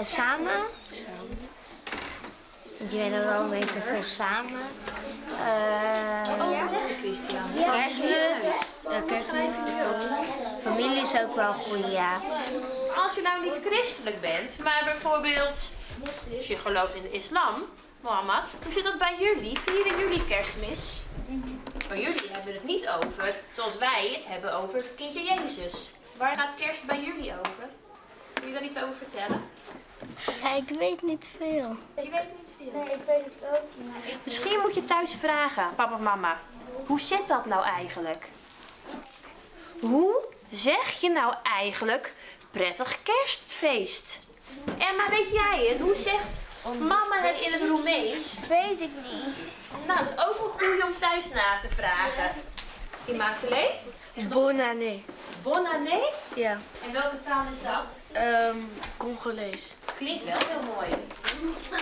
Samen. Want je bent er wel een beetje veel samen. Kerstmuts. Familie is ook wel goed, ja. Als je nou niet christelijk bent, maar bijvoorbeeld als je gelooft in de islam, Mohammed, hoe zit dat bij jullie? Vieren jullie kerstmis? Maar jullie hebben het niet over zoals wij het hebben over het kindje Jezus. Waar gaat kerst bij jullie over? Kun je daar iets over vertellen? Ja, ik weet niet veel. Je weet niet veel. Nee, ik weet het ook niet. Misschien moet je thuis vragen, papa of mama. Hoe zit dat nou eigenlijk? Hoe zeg je nou eigenlijk prettig kerstfeest? Emma, weet jij het? Hoe zegt mama het in het Roemeens? Weet ik niet. Nou, dat is ook een goeie om thuis na te vragen. Immaculée? Bonne année. Bonne année? Ja. En welke taal is dat? Congolees. Klinkt wel heel mooi.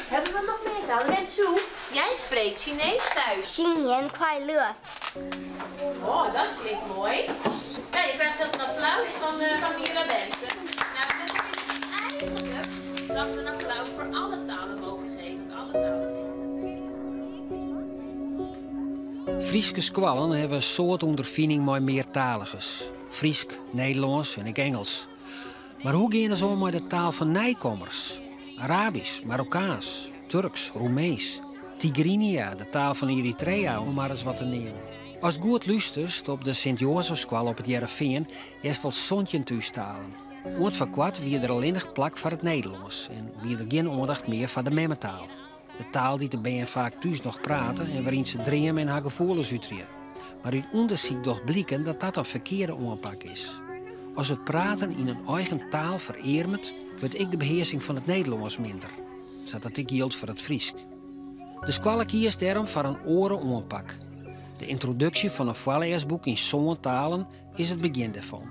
Hebben we nog meer talen? Mensou, jij spreekt Chinees thuis. 新年快乐. Oh, dat klinkt mooi. Ja, je krijgt zelfs een applaus van Mira Bente. Nou, dat is eigenlijk dat we een applaus voor alle talen mogen geven. Want alle talen Frieske squallen hebben een soort ondervinding met meertaligers. Friesk, Nederlands en ik Engels. Maar hoe gaan ze om met de taal van nijkommers? Arabisch, Marokkaans, Turks, Roemees. Tigrinia, de taal van Eritrea, om maar eens wat te nemen. Als het goed luistert op de Sint-Jozefskwal op het Jereveen, is het al zontje thuistalen. Ooit verkwart wie er alleen nog plak voor het Nederlands en wie er geen aandacht meer voor de memmetaal. De taal die de bijen vaak thuis nog praten en waarin ze dreamen en haar gevoelens uitreden. Maar uit onderzoek toch blijken dat dat een verkeerde aanpak is. Als het praten in een eigen taal verermt, wordt ik de beheersing van het Nederlands minder. Zodat ik geldt voor het Friesk. De school kiest daarom voor een oren aanpak. De introductie van een voorleesboek in zo'n talen is het begin daarvan.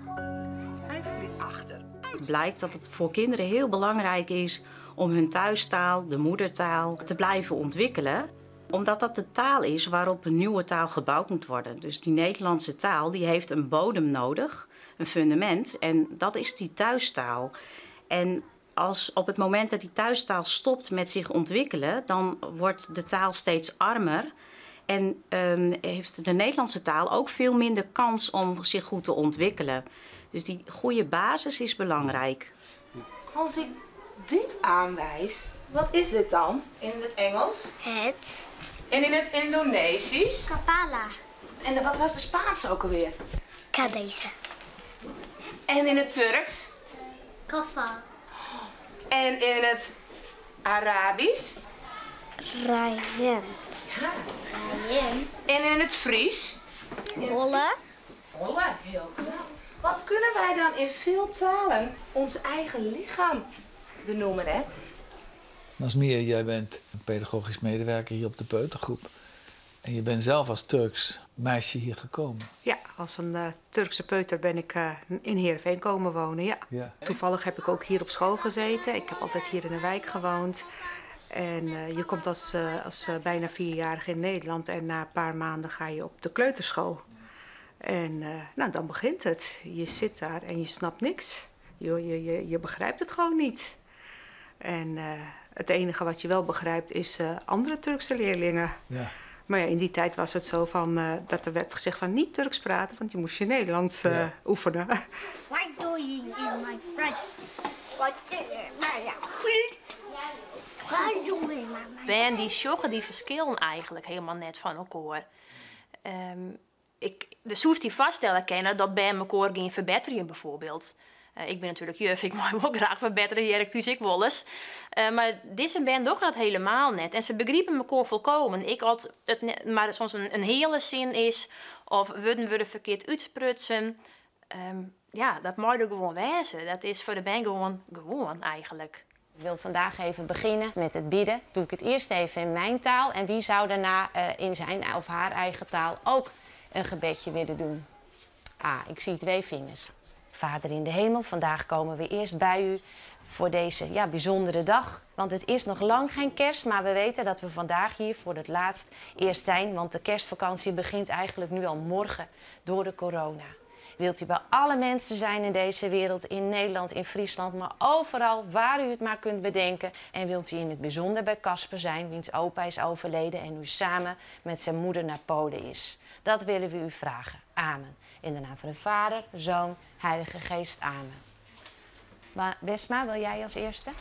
Het blijkt dat het voor kinderen heel belangrijk is om hun thuistaal, de moedertaal, te blijven ontwikkelen. Omdat dat de taal is waarop een nieuwe taal gebouwd moet worden. Dus die Nederlandse taal die heeft een bodem nodig, een fundament. En dat is die thuistaal. En als op het moment dat die thuistaal stopt met zich ontwikkelen, dan wordt de taal steeds armer. En heeft de Nederlandse taal ook veel minder kans om zich goed te ontwikkelen. Dus die goede basis is belangrijk. Als ik dit aanwijs, wat is dit dan? In het Engels? Het. En in het Indonesisch? Kapala. En wat was de Spaanse ook alweer? Cabeza. En in het Turks? Kafa. En in het Arabisch? Ryan. En in het Fries? Holle. Holle, heel knap. Wat kunnen wij dan in veel talen ons eigen lichaam benoemen, hè? Nasmir, jij bent een pedagogisch medewerker hier op de peutergroep. En je bent zelf als Turks meisje hier gekomen. Ja, als een Turkse peuter ben ik in Heerenveen komen wonen, ja. Toevallig heb ik ook hier op school gezeten. Ik heb altijd hier in de wijk gewoond. En je komt als bijna 4-jarige in Nederland en na een paar maanden ga je op de kleuterschool. En nou, dan begint het. Je zit daar en je snapt niks. Je begrijpt het gewoon niet. En het enige wat je wel begrijpt is andere Turkse leerlingen. Ja. Maar ja, in die tijd was het zo van, dat er werd gezegd van niet Turks praten, want je moest je Nederlands oefenen. What do you in my friends? What do you Ben, die sjoggen die verschillen eigenlijk helemaal net van elkaar. De soes die vaststellen kennen dat bij elkaar gaan verbeteren bijvoorbeeld. Ik ben natuurlijk juf, ik mag wel graag verbeteren, Jerk, dus ik wel eens. Maar deze band toch dat helemaal net. En ze begrijpen elkaar volkomen. Ik had het net, maar soms een hele zin is, of we verkeerd uitsprutsen. Ja, dat mag er gewoon wezen. Dat is voor de band gewoon eigenlijk. Ik wil vandaag even beginnen met het bidden. Doe ik het eerst even in mijn taal. En wie zou daarna in zijn of haar eigen taal ook een gebedje willen doen? Ik zie 2 vingers. Vader in de hemel, vandaag komen we eerst bij u voor deze bijzondere dag. Want het is nog lang geen kerst, maar we weten dat we vandaag hier voor het laatst eerst zijn. Want de kerstvakantie begint eigenlijk nu al morgen door de corona. Wilt u bij alle mensen zijn in deze wereld, in Nederland, in Friesland, maar overal waar u het maar kunt bedenken. En wilt u in het bijzonder bij Casper zijn, wiens opa is overleden en u samen met zijn moeder naar Polen is. Dat willen we u vragen. Amen. In de naam van de Vader, Zoon, Heilige Geest. Amen. Maar Wesma, wil jij als eerste?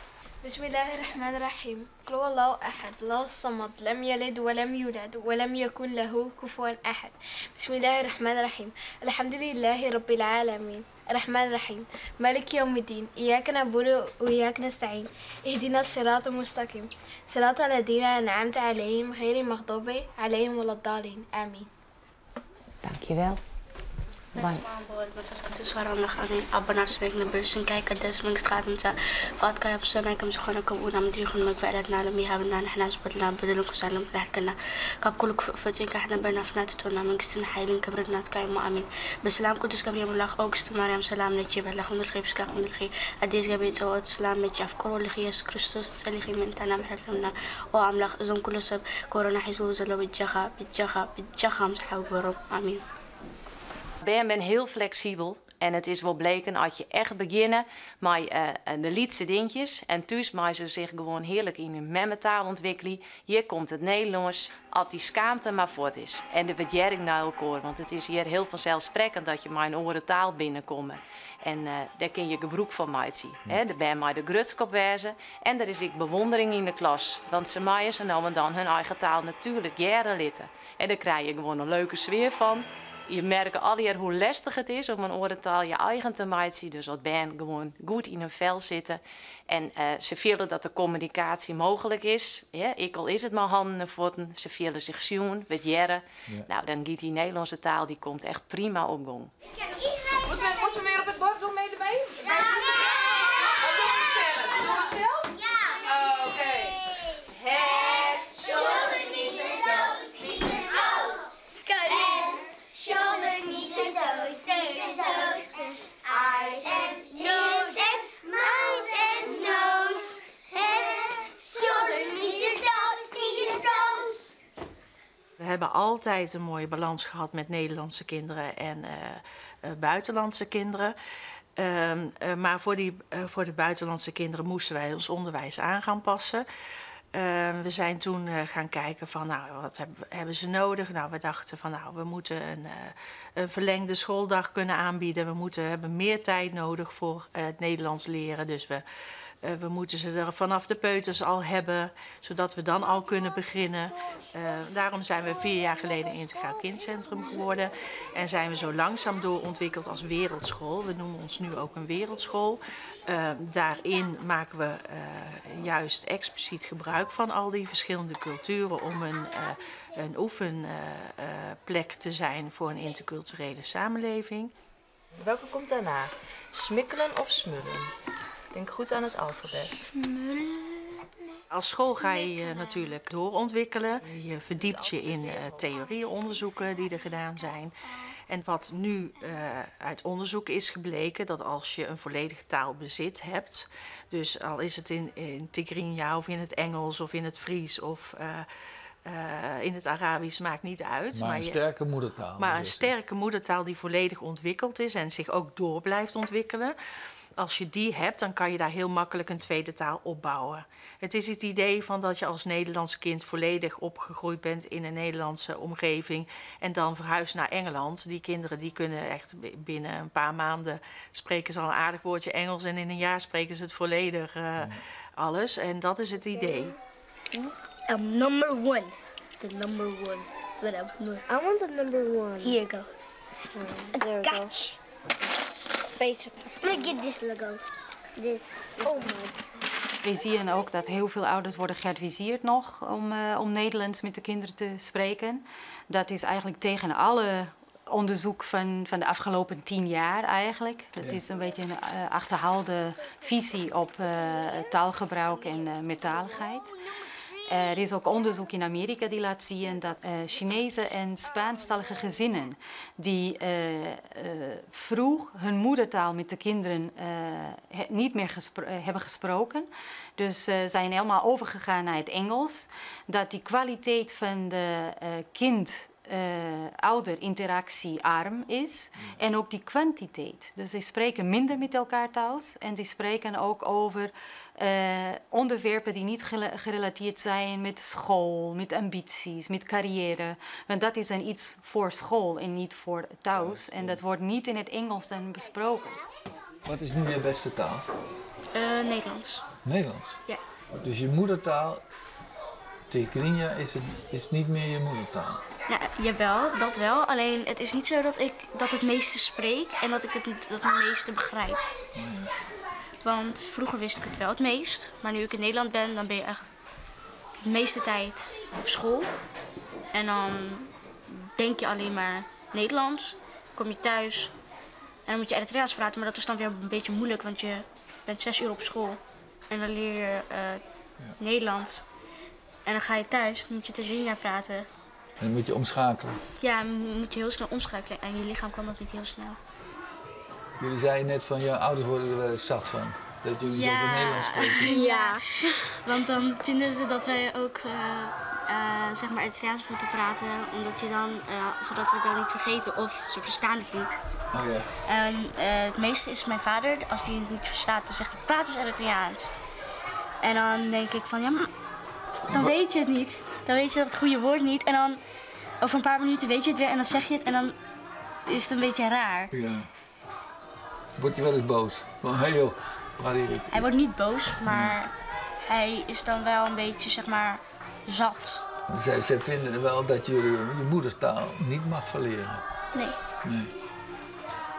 بسم الله الرحمن الرحيم قل هو الله أحد الله الصمد لم يلد ولم يولد ولم يكن له كفوا أحد بسم الله الرحمن الرحيم الحمد لله رب العالمين الرحمن الرحيم مالك يوم الدين إياك نعبد وإياك نستعين اهدنا الصراط المستقيم صراط الذين أنعمت عليهم غير المغضوب عليهم ولا الضالين آمين. Dankjewel. بفسكت سوارا نخاني أبنا سمعك نبرسن كاي كدس من استقاد نتا فات كاي بسنا كم سخنا كونا مدري خن مقفلتنا لميها بدنا نحن زبدنا بدلك وسلم لحقنا كاب كل فتين كحنا بنا فناتتونا من قسن حيلين كبرنا كاي مؤمن بسلام قدس كبريم الله أوكست مريم سلام نجيب الله خمر الخير بسكا خمر الخير أديس جبيت سوات سلام نجاف كورو لخي يسوع كريستوس تسلي خي من تنا محلنا وعملاق زون كل سب كورونا حيزوز لو بتجخا مسحوا برب آمين. Ben ben heel flexibel en het is wel bleken als je echt beginnen met de liedse dingetjes en thuis mag ze zich gewoon heerlijk in hun memmentaal ontwikkelen. Hier komt het Nederlands, als die schaamte maar voort is. En de waardering naar elkaar, want het is hier heel vanzelfsprekend dat je maar een andere taal binnenkomt. En daar kun je gebruik van maken. Er ben maar de grutskop wezen en er is ik bewondering in de klas. Want ze maaien ze nou en dan hun eigen taal natuurlijk jaren litten. En daar krijg je gewoon een leuke sfeer van. Je merkt alweer hoe lastig het is om een oorentaal je eigen te maken. Dus wat ben gewoon goed in hun vel zitten. En ze voelen dat de communicatie mogelijk is. Ja, ik al is het maar handen en voeten. Ze voelen zich zoen, wat jaren. Ja. Nou, dan gaat die Nederlandse taal die komt echt prima op gang. Moeten we weer op het bord doen mee ermee? Ja! Of doen we het zelf? Doen we het zelf? Ja! Oké. Het shoulders, knees and toes, knees and toes. Head, shoulders, knees and toes, knees and toes. Eyes and nose and mouth and nose. Head, shoulders, knees and toes, knees and toes. We hebben altijd een mooie balans gehad met Nederlandse kinderen en buitenlandse kinderen. Maar voor de buitenlandse kinderen moesten wij ons onderwijs aan gaan passen. We zijn toen gaan kijken van, nou, wat hebben ze nodig? Nou, we dachten van, nou, we moeten een verlengde schooldag kunnen aanbieden. We hebben meer tijd nodig voor het Nederlands leren. Dus we moeten ze er vanaf de peuters al hebben, zodat we dan al kunnen beginnen. Daarom zijn we 4 jaar geleden Integraal Kindcentrum geworden. En zijn we zo langzaam doorontwikkeld als wereldschool. We noemen ons nu ook een wereldschool. Daarin maken we juist expliciet gebruik van al die verschillende culturen om een oefenplek te zijn voor een interculturele samenleving. Welke komt daarna? Smikkelen of smullen? Denk goed aan het alfabet. Als school ga je je natuurlijk doorontwikkelen. Je verdiept je in theorieonderzoeken die er gedaan zijn. En wat nu uit onderzoek is gebleken, dat als je een volledig taalbezit hebt, dus al is het in Tigrinya of in het Engels of in het Fries of in het Arabisch, maakt niet uit. Maar een sterke moedertaal. Maar een sterke moedertaal die volledig ontwikkeld is en zich ook door blijft ontwikkelen. Als je die hebt, dan kan je daar heel makkelijk een tweede taal opbouwen. Het is het idee van dat je als Nederlands kind volledig opgegroeid bent in een Nederlandse omgeving en dan verhuist naar Engeland. Die kinderen die kunnen echt binnen een paar maanden spreken ze al een aardig woordje Engels en in een jaar spreken ze het volledig alles. En dat is het idee. Number 1. The number 1. I want the number 1. Here you go. I got you. I'm gonna get this logo. This. Oh my. We zien ook dat heel veel ouders worden geadviseerd nog om Nederlands met de kinderen te spreken. Dat is eigenlijk tegen alle onderzoek van de afgelopen 10 jaar eigenlijk. Dat is een beetje een achterhaalde visie op taalgebruik en meertaligheid. Er is ook onderzoek in Amerika die laat zien dat Chinese en Spaanstalige gezinnen die vroeg hun moedertaal met de kinderen niet meer hebben gesproken. Dus zijn helemaal overgegaan naar het Engels. Dat die kwaliteit van de kind ouder-interactiearm is. En ook die kwantiteit. Dus ze spreken minder met elkaar thuis. En ze spreken ook over onderwerpen die niet gerelateerd zijn met school, met ambities, met carrière. Want dat is dan iets voor school en niet voor thuis. En dat wordt niet in het Engels dan besproken. Wat is nu je beste taal? Nederlands. Nederlands? Ja. Dus je moedertaal, Tekeninja, is niet meer je moedertaal? Ja, jawel, dat wel. Alleen het is niet zo dat ik het meeste spreek en dat ik het meeste begrijp. Oh, ja. Want vroeger wist ik het wel het meest. Maar nu ik in Nederland ben, dan ben je echt de meeste tijd op school. En dan denk je alleen maar Nederlands. Kom je thuis en dan moet je Eritreaans praten. Maar dat is dan weer een beetje moeilijk, want je bent 6 uur op school. En dan leer je Nederlands. En dan ga je thuis, dan moet je Tekeninja praten. En dan moet je omschakelen? Ja, dan moet je heel snel omschakelen. En je lichaam kan dat niet heel snel. Jullie zeiden net van, jouw ouders worden er wel eens zat van. Dat jullie zoveel Nederlands spreken. Ja, want dan vinden ze dat wij ook zeg maar Eritreaans moeten praten. Omdat je dan, zodat we het dan niet vergeten of ze verstaan het niet. Oh ja. En het meeste is mijn vader, als hij het niet verstaat, dan zegt hij praat eens Eritreaans. En dan denk ik van, ja, maar dan weet je het niet. Dan weet je dat het goede woord niet. En dan over een paar minuten weet je het weer en dan zeg je het en dan is het een beetje raar. Ja. Wordt hij wel eens boos? Van, hé joh, praat hier het. Hij wordt niet boos, maar hij is dan wel een beetje, zeg maar, zat. Zij vinden wel dat jullie je moedertaal niet mag verleren. Nee. Nee.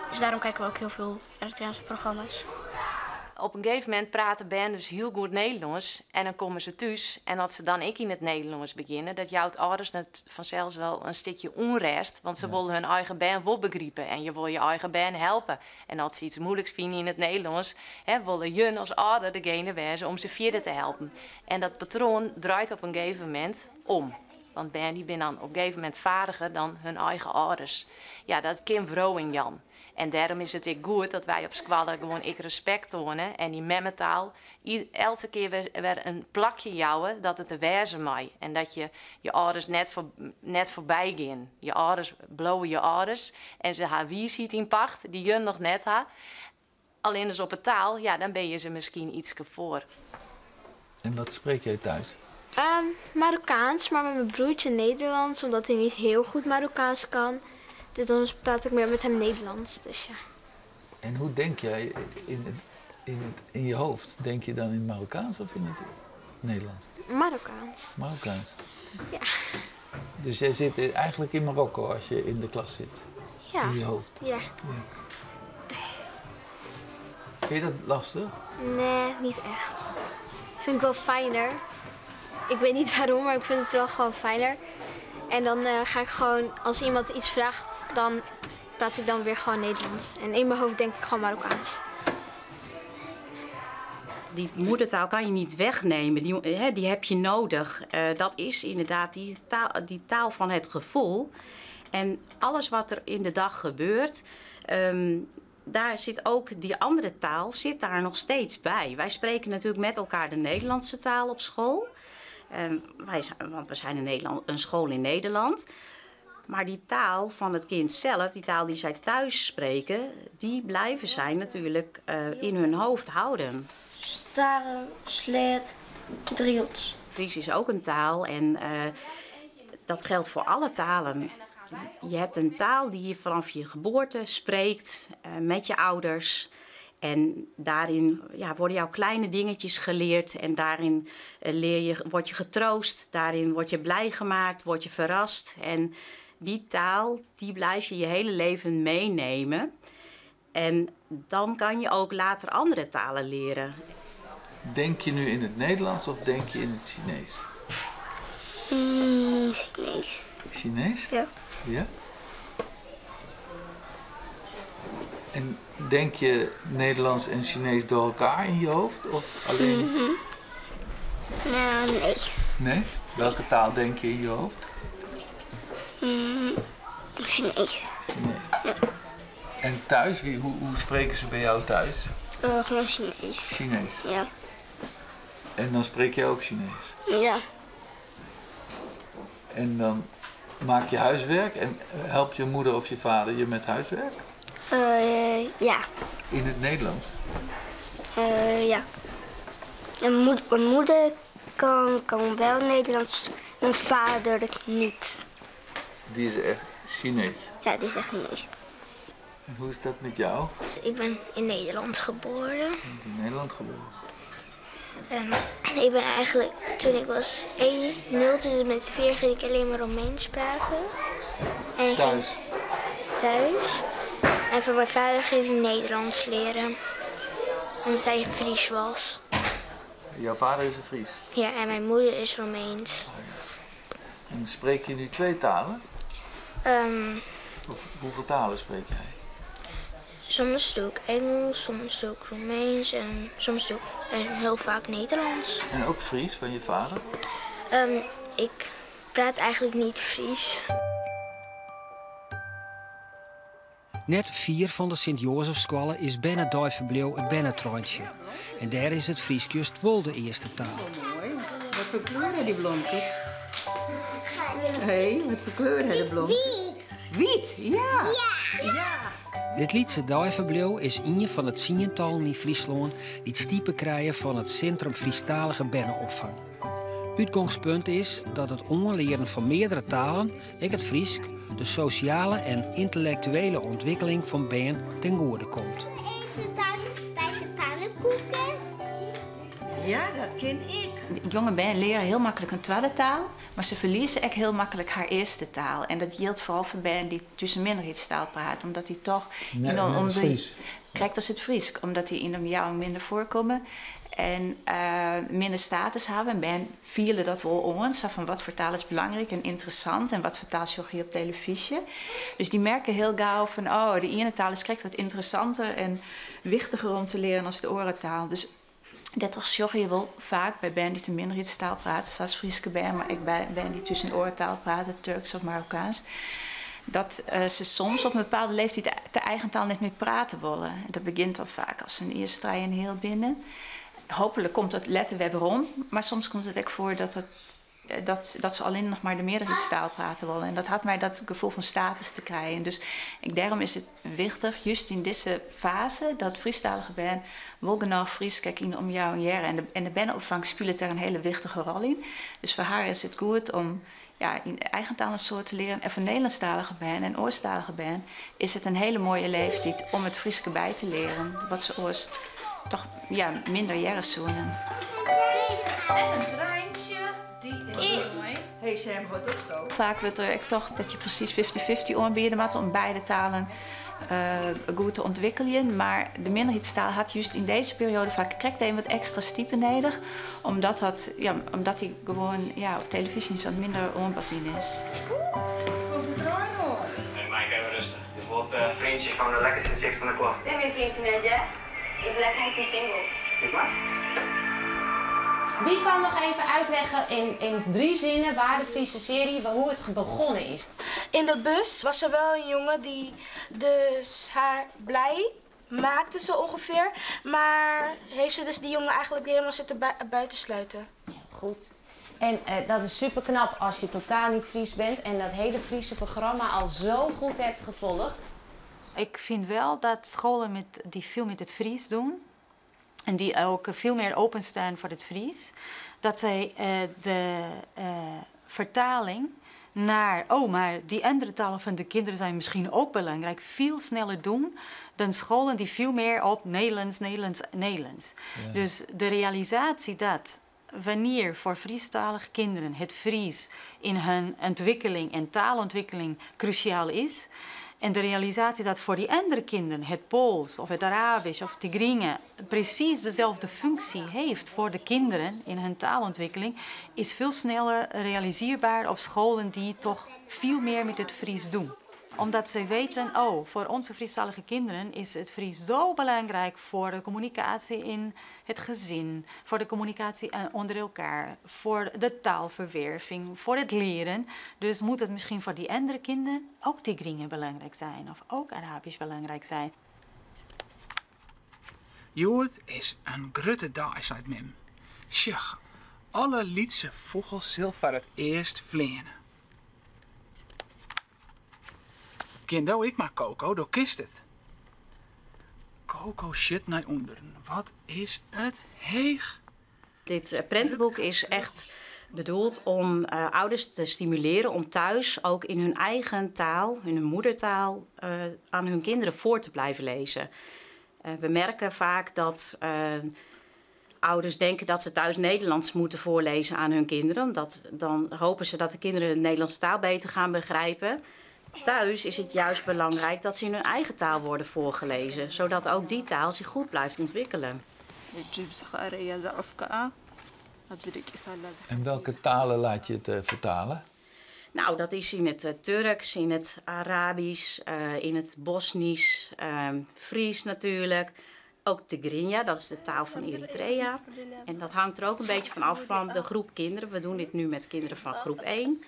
Dus daarom kijken we ook heel veel Eritreaanse programma's. Op een gegeven moment praten Ben dus heel goed Nederlands. En dan komen ze thuis. En als ze dan in het Nederlands beginnen, dat jouw ouders dat vanzelfs wel een stukje onrest. Want ze willen hun eigen Ben wel begrijpen. En je wil je eigen Ben helpen. En als ze iets moeilijks vinden in het Nederlands, willen je als ouder degene wezen om ze verder te helpen. En dat patroon draait op een gegeven moment om. Want Ben die ben dan op een gegeven moment vaardiger dan hun eigen ouders. Ja, dat kan vrouw in Jan. En daarom is het ook goed dat wij op school gewoon respect tonen. En die memmentaal elke keer weer een plakje jouwen dat het er wezen mag. En dat je je ouders net voorbij gaan. Je ouders blowen je ouders. En ze haar wie ziet in pacht, die je nog net ha. Alleen dus op het taal, ja, dan ben je ze misschien iets voor. En wat spreek jij thuis? Marokkaans, maar met mijn broertje Nederlands, omdat hij niet heel goed Marokkaans kan. Dus dan praat ik meer met hem Nederlands, dus ja. En hoe denk jij in je hoofd? Denk je dan in het Marokkaans of in het Nederlands? Marokkaans. Marokkaans? Ja. Dus jij zit eigenlijk in Marokko als je in de klas zit? Ja. In je hoofd? Ja. Vind je dat lastig? Nee, niet echt. Vind ik wel fijner. Ik weet niet waarom, maar ik vind het wel gewoon fijner. En dan ga ik gewoon, als iemand iets vraagt, dan praat ik dan weer gewoon Nederlands. En in mijn hoofd denk ik gewoon Marokkaans. Die moedertaal kan je niet wegnemen, die heb je nodig. Dat is inderdaad die taal van het gevoel. En alles wat er in de dag gebeurt, daar zit ook die andere taal zit daar nog steeds bij. Wij spreken natuurlijk met elkaar de Nederlandse taal op school. Want we zijn een school in Nederland. Maar die taal van het kind zelf, die taal die zij thuis spreken, die blijven zij natuurlijk in hun hoofd houden. Staren, sleet, driehoeds. Fries is ook een taal en dat geldt voor alle talen. Je hebt een taal die je vanaf je geboorte spreekt met je ouders. En daarin worden jouw kleine dingetjes geleerd. En daarin word je getroost. Daarin word je blij gemaakt, word je verrast. En die taal, die blijf je je hele leven meenemen. En dan kan je ook later andere talen leren. Denk je nu in het Nederlands of denk je in het Chinees? Chinees. Chinees? Ja. Ja? En denk je Nederlands en Chinees door elkaar in je hoofd of alleen? Nou, nee. Nee? Welke taal denk je in je hoofd? Chinees. Chinees. Ja. En thuis, hoe spreken ze bij jou thuis? Gewoon Chinees. Chinees? Ja. En dan spreek je ook Chinees? Ja. En dan Maak je huiswerk en helpt je moeder of je vader je met huiswerk? Ja. In het Nederlands? Ja. En mijn moeder kan wel Nederlands, mijn vader niet. Die is echt Chinees? Ja, die is echt Chinees. En hoe is dat met jou? Ik ben in Nederland geboren. In Nederland geboren? En ik ben eigenlijk, toen ik was 0 tot en met 4 ging ik alleen maar Romeins praten. En ik Thuis? ging thuis. En van mijn vader ging ik Nederlands leren. Omdat hij Fries was. Jouw vader is een Fries? Ja, en mijn moeder is Romeins. Oh, ja. En spreek je nu 2 talen? Of hoeveel talen spreek jij? Soms doe ik Engels, soms doe ik Romeins en soms doe ik heel vaak Nederlands. En ook Fries van je vader? Ik praat eigenlijk niet Fries. Net 4 van de Sint-Jozefscholen is binnen Duivenbleeuw het binnentreintje. En daar is het Fries juist wel de eerste taal. Mooi. Wat voor kleur hebben die blommetjes? Hé, wat voor kleur hebben de blommetjes? Wiet, ja. Dit liedse Duivenbleeuw is een van het 10-tal in Friesland die het stiepen krijgen van het Centrum Friestalige Binnenopvang. Uitgangspunt is dat het onleren van meerdere talen, ik het Fries, de sociale en intellectuele ontwikkeling van Ben ten goede komt. Eten dan bij de pannenkoeken? Ja, dat ken ik. Jonge Ben leren heel makkelijk een tweede taal, maar ze verliezen ook heel makkelijk haar eerste taal. En dat geldt vooral voor Ben die tussen minderheidstaal praat, omdat die toch krijgt als het Fries, omdat die in de omgeving minder voorkomen en minder status hebben. En Ben vielen dat wel ons, van wat voor taal is belangrijk en interessant en wat voor taal zorg je op televisie. Dus die merken heel gauw van, oh, de ene taal is krijgt wat interessanter en wichtiger om te leren als de orentaal. Dus dat zorg je wel vaak bij Ben die de minderheidstaal praten, zoals Frieske Ben, maar ik ben die tussen de oortaal praten, Turks of Marokkaans. Dat ze soms op een bepaalde leeftijd de eigen taal niet meer praten willen. Dat begint al vaak als een eerste strijd en heel binnen. Hopelijk komt dat letten we weer om, maar soms komt het ook voor dat ze alleen nog maar de meerderheidstaal praten willen. En dat had mij dat gevoel van status te krijgen. Dus daarom is het wichtig, juist in deze fase, dat Friestalige Ben wel genoeg Fries kijken om jou en jaren. En de binnenopvang speelt daar een hele wichtige rol in. Dus voor haar is het goed om in eigen taal een soort te leren. En voor Nederlandstalige Ben en Oorstalige Ben is het een hele mooie leeftijd om het Frieske bij te leren. Wat ze oors toch minder jaren zoenen. En een treintje, die is mooi. Hey Sam, wat is dat? Vaak wil er toch dat je precies 50-50 aanbieden moet om beide talen goed te ontwikkelen. Maar de minderheidstaal had juist in deze periode vaak een wat extra stiepen nodig. Omdat die gewoon op televisie zo minder aanbod in is. Komt het eruit hoor? Nee, maar even rustig. Dit wordt vriendje van de lekkerste chick van de klas. Ik ben vriendje net, ja? Ik ben lekker single. Is maar? Wie kan nog even uitleggen in 3 zinnen waar de Friese serie, hoe het begonnen is? In de bus was er wel een jongen die dus haar blij maakte zo ongeveer. Maar heeft ze dus die jongen eigenlijk helemaal zitten buitensluiten. Goed. En dat is super knap als je totaal niet Fries bent en dat hele Friese programma al zo goed hebt gevolgd. Ik vind wel dat scholen die veel met het Fries doen en die ook veel meer openstaan voor het Fries, dat zij de vertaling naar, maar die andere talen van de kinderen zijn misschien ook belangrijk, veel sneller doen dan scholen die veel meer op Nederlands. Ja. Dus de realisatie dat wanneer voor Friestalige kinderen het Fries in hun ontwikkeling en taalontwikkeling cruciaal is, en de realisatie dat voor die andere kinderen het Pools of het Arabisch of Tigrinya precies dezelfde functie heeft voor de kinderen in hun taalontwikkeling, is veel sneller realiseerbaar op scholen die toch veel meer met het Fries doen. Omdat ze weten, voor onze Friestalige kinderen is het Fries zo belangrijk voor de communicatie in het gezin, voor de communicatie onder elkaar, voor de taalverwerving, voor het leren. Dus moet het misschien voor die andere kinderen ook Tigrinya belangrijk zijn of ook Arabisch belangrijk zijn. Jood is een grote dag, zei Mim. Sjoch, alle liedse vogels zullen voor het eerst vliegen. Gendo, ik maar Coco, door kist het. Coco shit naar onderen. Wat is het heeg? Dit prentenboek is echt bedoeld om ouders te stimuleren om thuis ook in hun eigen taal, in hun moedertaal, aan hun kinderen voor te blijven lezen. We merken vaak dat ouders denken dat ze thuis Nederlands moeten voorlezen aan hun kinderen. Omdat dan hopen ze dat de kinderen de Nederlandse taal beter gaan begrijpen. Thuis is het juist belangrijk dat ze in hun eigen taal worden voorgelezen. Zodat ook die taal zich goed blijft ontwikkelen. En welke talen laat je het vertalen? Nou, dat is in het Turks, in het Arabisch, in het Bosnisch, Fries natuurlijk. Ook Tigrinya, dat is de taal van Eritrea. En dat hangt er ook een beetje van af van de groep kinderen. We doen dit nu met kinderen van groep 1.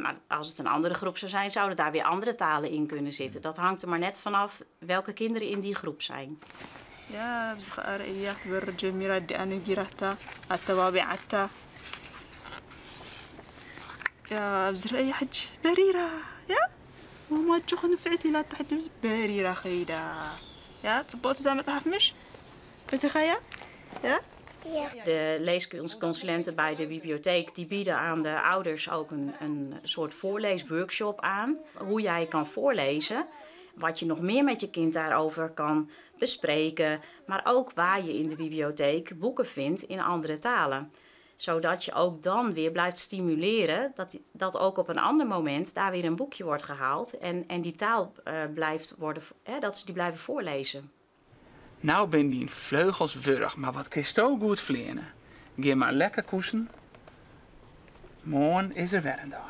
Maar als het een andere groep zou zijn, zouden daar weer andere talen in kunnen zitten. Dat hangt er maar net vanaf welke kinderen in die groep zijn. Ja, بزرعي حج بريرة يا وما تشوخن فعتي لا تحجم بريرة خيدا يا تبوت زعما تعرف مش بتخيا ja? De leeskunstconsulenten bij de bibliotheek die bieden aan de ouders ook een soort voorleesworkshop aan. Hoe jij kan voorlezen, wat je nog meer met je kind daarover kan bespreken. Maar ook waar je in de bibliotheek boeken vindt in andere talen. Zodat je ook dan weer blijft stimuleren dat ook op een ander moment daar weer een boekje wordt gehaald. En die taal blijft worden, dat ze die blijven voorlezen. Nou ben die vleugels wurg, maar wat kist ook goed vleenen. Geef maar lekker koesen. Morgen is er weer een dag.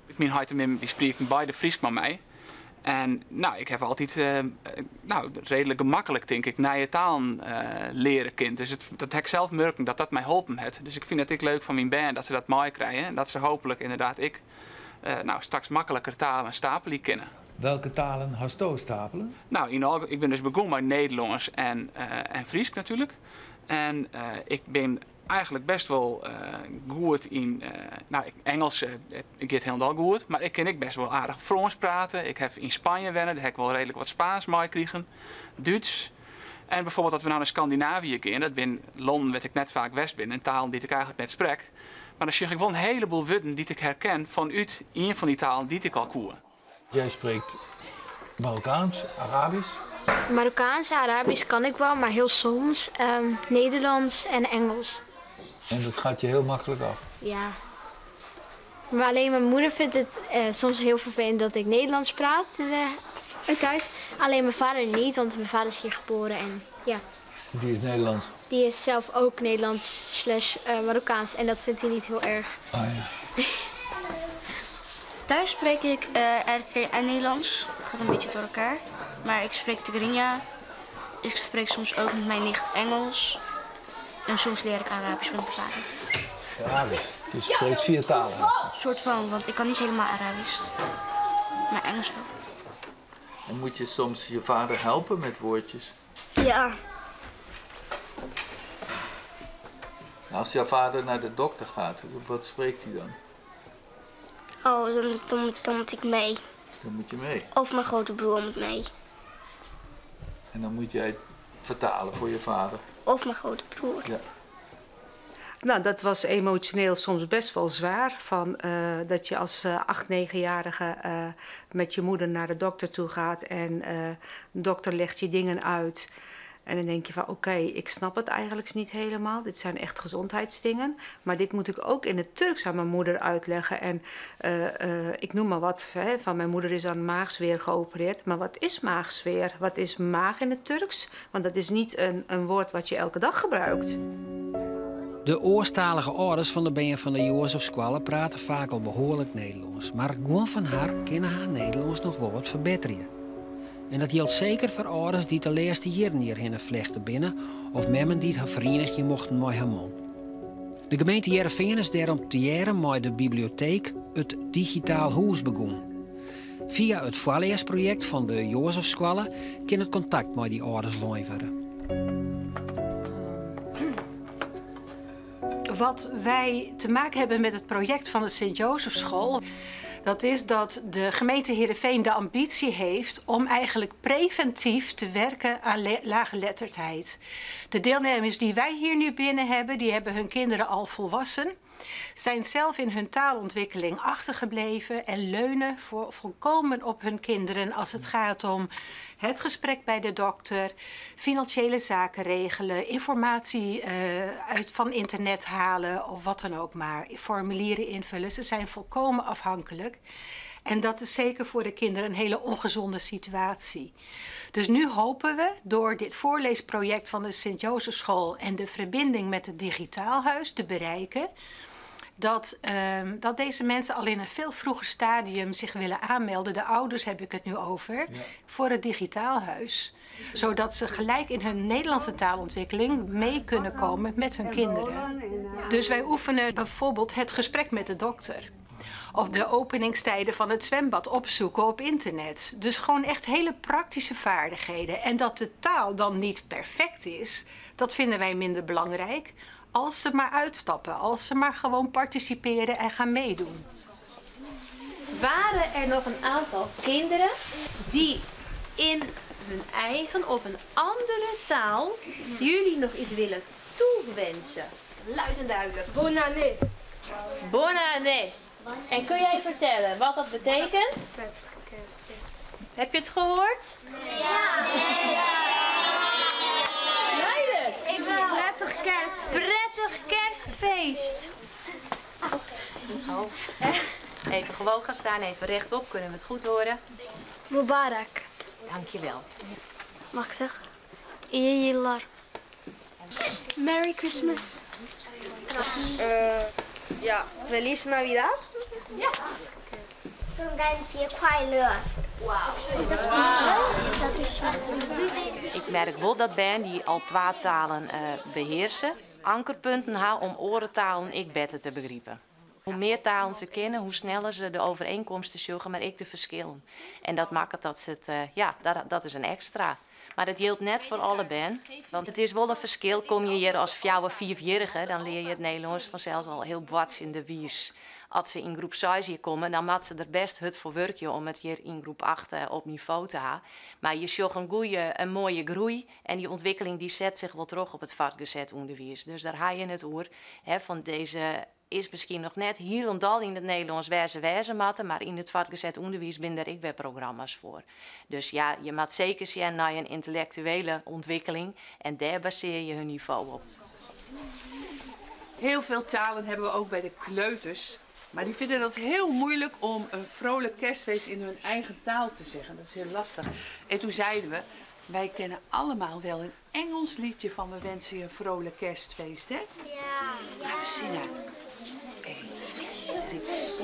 Ik ben heute met die spreken beide Fries met mij. En nou, ik heb altijd redelijk gemakkelijk, denk ik, naar je taal leren kind. Dus dat heb ik zelf merken dat mij geholpen heeft. Dus ik vind het leuk van mijn band dat ze dat mooi krijgen. En dat ze hopelijk inderdaad straks makkelijker talen stapelen kennen. Welke talen hast je stapelen? Nou, ik ben dus begonnen met Nederlands en Fries natuurlijk. En ik ben eigenlijk best wel goed in Engels gaat helemaal goed, maar ik ken ik best wel aardig Frans praten. Ik heb in Spanje wennen, daar heb ik wel redelijk wat Spaans mee gekregen, Duits. En bijvoorbeeld dat we nou naar Scandinavië gaan, dat ben Londen, weet ik net vaak West ben, een taal die ik eigenlijk net spreek. Maar dan zie ik wel een heleboel woorden die ik herken vanuit een van die talen die ik al koer. Jij spreekt Marokkaans, Arabisch? Marokkaans, Arabisch kan ik wel, maar heel soms Nederlands en Engels. En dat gaat je heel makkelijk af? Ja. Maar alleen mijn moeder vindt het soms heel vervelend dat ik Nederlands praat thuis. Alleen mijn vader niet, want mijn vader is hier geboren en ja. Die is Nederlands? Die is zelf ook Nederlands / Marokkaans en dat vindt hij niet heel erg. Ah ja. Thuis spreek ik Eritreaans en Nederlands. Het gaat een beetje door elkaar. Maar ik spreek Tigrinya. Ik spreek soms ook met mijn nicht Engels. En soms leer ik Arabisch van mijn vader. Arabisch? Dus je spreekt 4 talen? Een soort van, want ik kan niet helemaal Arabisch. Maar Engels wel. En moet je soms je vader helpen met woordjes? Ja. Als jouw vader naar de dokter gaat, wat spreekt hij dan? Oh, dan moet ik mee. Dan moet je mee? Of mijn grote broer moet mee. En dan moet jij het vertalen voor je vader? Of mijn grote broer. Ja. Nou, dat was emotioneel soms best wel zwaar. Dat je als 8-, 9-jarige met je moeder naar de dokter toe gaat en de dokter legt je dingen uit. En dan denk je van oké, ik snap het eigenlijk niet helemaal. Dit zijn echt gezondheidsdingen. Maar dit moet ik ook in het Turks aan mijn moeder uitleggen. En ik noem maar wat, van mijn moeder is aan maagzweer geopereerd. Maar wat is maagzweer? Wat is maag in het Turks? Want dat is niet een woord wat je elke dag gebruikt. De oorstalige ouders van de band van de Jozefskolen praten vaak al behoorlijk Nederlands. Maar gewoon van haar kunnen haar Nederlands nog wel wat verbeteren. En dat geldt zeker voor ouders die de laatste jaren hierheen vlechten binnen of memmen die het verenigd mochten met haar man. De gemeente Heerenveen is daarom te jaren met de bibliotheek het Digitaal Huis begonnen. Via het voorleesproject van de Jozefskolen kan het contact met die ouders leveren. Wat wij te maken hebben met het project van de Sint-Jozefschool. Dat is dat de gemeente Heerenveen de ambitie heeft om eigenlijk preventief te werken aan laaggeletterdheid. De deelnemers die wij hier nu binnen hebben, die hebben hun kinderen al volwassen, zijn zelf in hun taalontwikkeling achtergebleven en leunen volkomen op hun kinderen als het gaat om het gesprek bij de dokter, financiële zaken regelen, informatie van internet halen of wat dan ook maar, formulieren invullen. Ze zijn volkomen afhankelijk. En dat is zeker voor de kinderen een hele ongezonde situatie. Dus nu hopen we door dit voorleesproject van de Sint-Jozefschool en de verbinding met het digitaalhuis te bereiken dat deze mensen al in een veel vroeger stadium zich willen aanmelden. De ouders heb ik het nu over, voor het digitaalhuis. Zodat ze gelijk in hun Nederlandse taalontwikkeling mee kunnen komen met hun kinderen. Dus wij oefenen bijvoorbeeld het gesprek met de dokter. Of de openingstijden van het zwembad opzoeken op internet. Dus gewoon echt hele praktische vaardigheden. En dat de taal dan niet perfect is, dat vinden wij minder belangrijk. Als ze maar uitstappen, als ze maar gewoon participeren en gaan meedoen. Waren er nog een aantal kinderen die in hun eigen of een andere taal jullie nog iets willen toewensen? Luid en duidelijk. Bonne année. Bonne année. En kun jij vertellen wat dat betekent? Heb je het gehoord? Ja. Leiden. Prettig kerstfeest. Prettig kerstfeest. Even gewoon gaan staan, even rechtop. Kunnen we het goed horen? Mubarak. Dankjewel. Mag ik zeggen? Iyillar. Merry Christmas. Ja, Feliz Navidad. Ja. 圣诞节快乐。 Dat is Ik merk wel dat ben die al 2 talen beheersen, ankerpunten hebben om orentalen ik beter te begrijpen. Hoe meer talen ze kennen, hoe sneller ze de overeenkomsten zoeken, maar ik de verschillen. En dat maakt het dat ze het, dat is een extra. Maar dat geldt net voor alle ben. Want het is wel een verschil. Kom je hier als 4-5-jarige, dan leer je het Nederlands vanzelfs al heel wat in de wies. Als ze in groep 6 hier komen, dan moet ze er best hut voor werken om het hier in groep 8 op niveau te halen. Maar je ziet een mooie groei en die ontwikkeling die zet zich wel terug op het voortgezet onderwijs. Dus daar haal je het oor van deze is misschien nog net hier en dal in het Nederlands wezen matten, maar in het voortgezet onderwijs ben daar ik weer programma's voor. Dus ja, je moet zeker zien naar een intellectuele ontwikkeling en daar baseer je hun niveau op. Heel veel talen hebben we ook bij de kleuters. Maar die vinden het heel moeilijk om een vrolijk kerstfeest in hun eigen taal te zeggen. Dat is heel lastig. En toen zeiden we, wij kennen allemaal wel een Engels liedje van we wensen je een vrolijk kerstfeest, hè? Ja. Gaan we zingen. 1, 2, 3.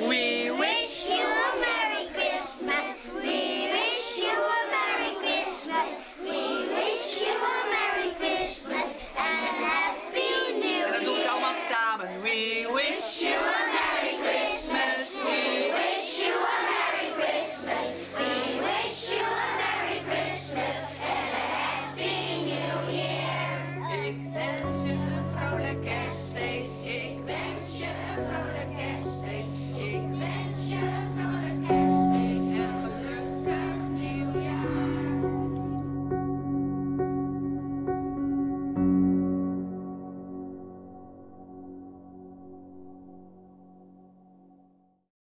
We wish you a Merry Christmas. We wish you a Merry Christmas. We wish you a Merry Christmas and a Happy New Year. En dan doen we het allemaal samen. We wish you